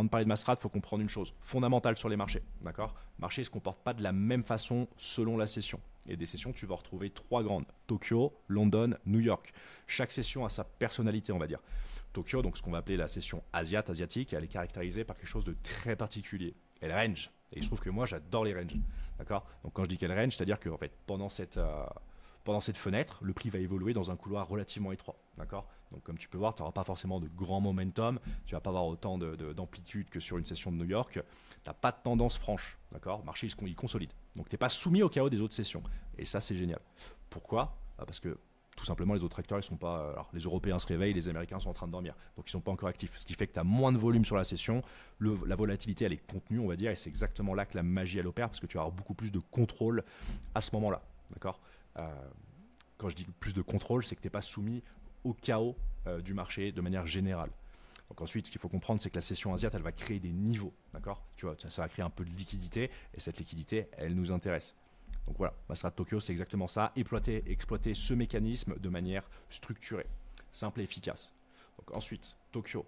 de parler de ma strat, il faut comprendre une chose fondamentale sur les marchés. D'accord ? Les marchés ne se comportent pas de la même façon selon la session. Et des sessions, tu vas en retrouver 3 grandes. Tokyo, London, New York. Chaque session a sa personnalité, on va dire. Tokyo, donc ce qu'on va appeler la session asiatique, elle est caractérisée par quelque chose de très particulier. Elle range. Et il se trouve que moi, j'adore les ranges. D'accord ? Donc quand je dis qu'elle range, c'est-à-dire que en fait, pendant cette fenêtre, le prix va évoluer dans un couloir relativement étroit. D'accord ? Donc comme tu peux voir, tu n'auras pas forcément de grand momentum, tu ne vas pas avoir autant d'amplitude que sur une session de New York, tu n'as pas de tendance franche. D'accord ? Le marché, il consolide. Donc tu n'es pas soumis au chaos des autres sessions. Et ça, c'est génial. Pourquoi ? Parce que tout simplement, les autres acteurs, ils sont pas. Alors, les Européens se réveillent, les Américains sont en train de dormir. Donc, ils sont pas encore actifs. Ce qui fait que tu as moins de volume sur la session. La volatilité, elle est contenue, on va dire. Et c'est exactement là que la magie, elle opère. Parce que tu vas avoir beaucoup plus de contrôle à ce moment-là. D'accord ? Quand je dis plus de contrôle, c'est que tu n'es pas soumis au chaos du marché de manière générale. Donc ensuite, ce qu'il faut comprendre, c'est que la session asiatique, elle va créer des niveaux. D'accord ? Tu vois, ça va créer un peu de liquidité. Et cette liquidité, elle nous intéresse. Donc voilà, ma strat Tokyo, c'est exactement ça, exploiter ce mécanisme de manière structurée, simple et efficace. Donc ensuite, Tokyo,